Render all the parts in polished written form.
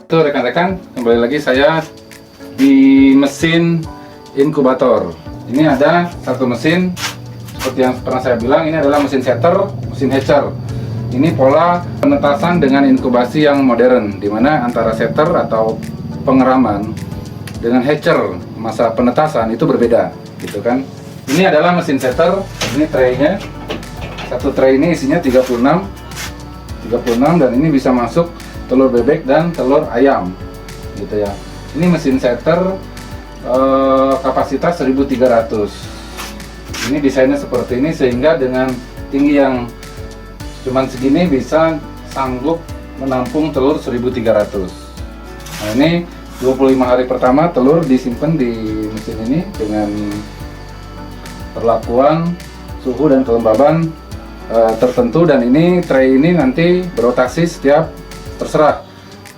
Tuh rekan-rekan, kembali lagi saya di mesin inkubator. Ini ada satu mesin, seperti yang pernah saya bilang, ini adalah mesin setter, mesin hatcher. Ini pola penetasan dengan inkubasi yang modern, di mana antara setter atau pengeraman dengan hatcher masa penetasan itu berbeda, gitu kan? Ini adalah mesin setter, ini traynya. Satu tray ini isinya 36 dan ini bisa masuk telur bebek dan telur ayam, gitu ya. Ini mesin setter kapasitas 1300. Ini desainnya seperti ini sehingga dengan tinggi yang cuman segini bisa sanggup menampung telur 1300. Nah, ini 25 hari pertama telur disimpan di mesin ini dengan perlakuan suhu dan kelembaban tertentu, dan ini tray ini nanti berotasi setiap terserah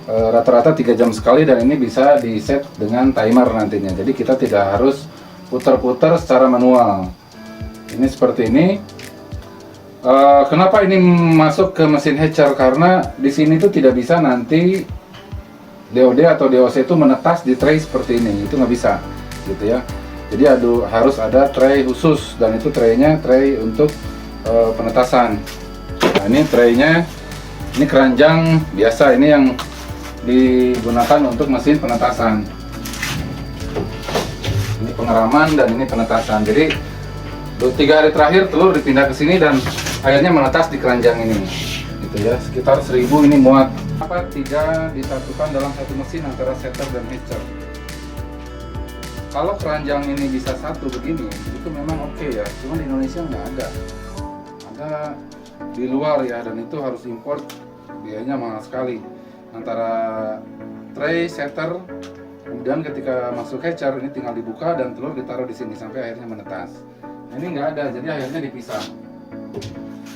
rata-rata 3 jam sekali, dan ini bisa di set dengan timer nantinya, jadi kita tidak harus putar-putar secara manual. Ini seperti ini. Kenapa ini masuk ke mesin hatcher? Karena di sini tuh tidak bisa nanti DOD atau DOC itu menetas di tray seperti ini, itu nggak bisa, gitu ya. Jadi harus ada tray khusus, dan itu traynya tray untuk penetasan. Nah, ini traynya. Ini keranjang biasa, ini yang digunakan untuk mesin penetasan. Ini pengeraman dan ini penetasan. Jadi 3 hari terakhir telur dipindah ke sini dan akhirnya menetas di keranjang ini. Gitu ya, sekitar 1000 ini muat. Apa tidak disatukan dalam satu mesin antara setter dan hatcher? Kalau keranjang ini bisa satu begini, itu memang oke ya. Cuma di Indonesia nggak ada. Ada di luar ya, dan itu harus import, biayanya mahal sekali. Antara tray, setter, kemudian ketika masuk hatcher ini tinggal dibuka dan telur ditaruh di sini sampai akhirnya menetas. Nah, ini nggak ada, jadi akhirnya dipisah.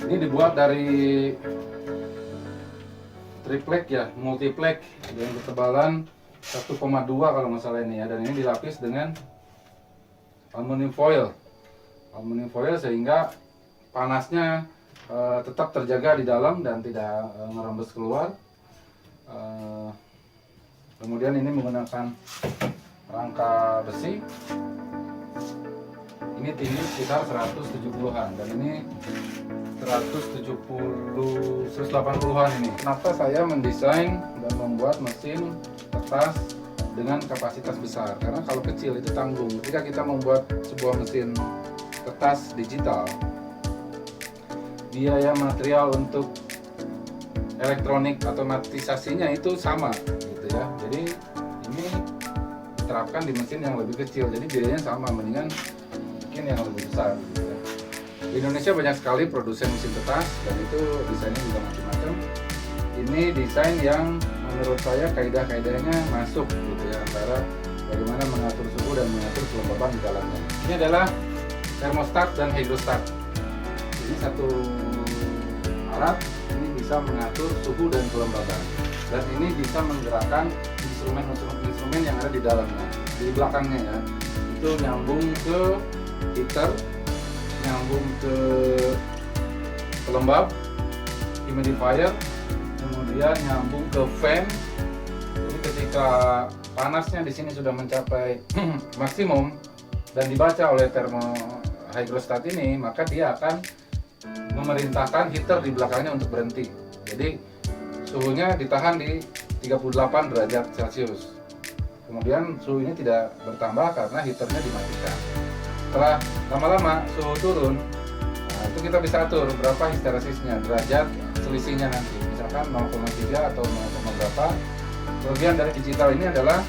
Ini dibuat dari triplek ya, multiplek dengan ketebalan 1,2 kalau nggak salah ini ya, dan ini dilapis dengan aluminium foil sehingga panasnya tetap terjaga di dalam dan tidak merembes keluar. Kemudian ini menggunakan rangka besi. Ini tinggi sekitar 170-an dan ini 180-an ini. Kenapa saya mendesain dan membuat mesin tetas dengan kapasitas besar? Karena kalau kecil itu tanggung. Ketika kita membuat sebuah mesin tetas digital, biaya material untuk elektronik otomatisasinya itu sama, gitu ya. Jadi ini diterapkan di mesin yang lebih kecil, jadi biayanya sama, mendingan bikin yang lebih besar, gitu ya. Di Indonesia banyak sekali produsen mesin tetas dan itu desainnya juga macam-macam. Ini desain yang menurut saya kaidah-kaidahnya masuk, gitu ya, antara bagaimana mengatur suhu dan mengatur kelembaban di dalamnya. Ini adalah thermostat dan hydrostat. Ini satu alat, ini bisa mengatur suhu dan kelembaban, dan ini bisa menggerakkan instrumen yang ada di dalamnya, di belakangnya ya. Itu nyambung ke heater, nyambung ke pelembab, humidifier, kemudian nyambung ke fan. Jadi ketika panasnya di sini sudah mencapai maksimum dan dibaca oleh hydrostat ini, maka dia akan memerintahkan heater di belakangnya untuk berhenti. Jadi suhunya ditahan di 38 derajat Celcius. Kemudian suhu ini tidak bertambah karena heaternya dimatikan. Setelah lama-lama suhu turun, nah itu kita bisa atur berapa histeresisnya, derajat selisihnya nanti. Misalkan 0,3 atau 0, berapa. Kelebihan dari digital ini adalah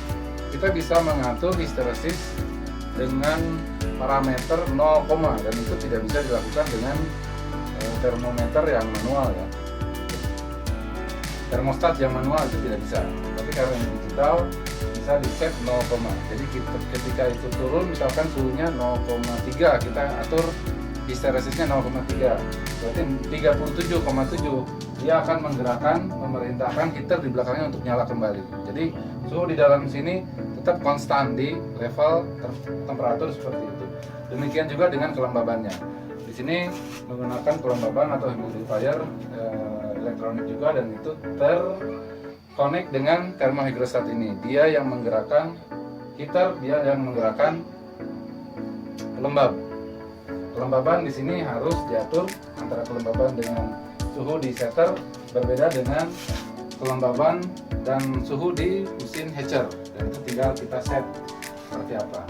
kita bisa mengatur histeresis dengan parameter 0, dan itu tidak bisa dilakukan dengan termometer yang manual ya. Termostat yang manual itu tidak bisa, tapi karena yang digital bisa di set 0, jadi ketika itu turun misalkan suhunya 0,3, kita atur histeresisnya 0,3, berarti 37,7, dia akan menggerakkan, memerintahkan heater di belakangnya untuk nyala kembali. Jadi suhu di dalam sini tetap konstan di level temperatur seperti itu. Demikian juga dengan kelembabannya. Di sini menggunakan kelembaban atau humidifier elektronik juga, dan itu terkonek dengan termohigrostat ini. Dia yang menggerakkan heater, dia yang menggerakkan pelembab. Kelembaban di sini harus diatur antara kelembaban dengan suhu di setter berbeda dengan kelembaban dan suhu di mesin hatcher, dan itu tinggal kita set seperti apa.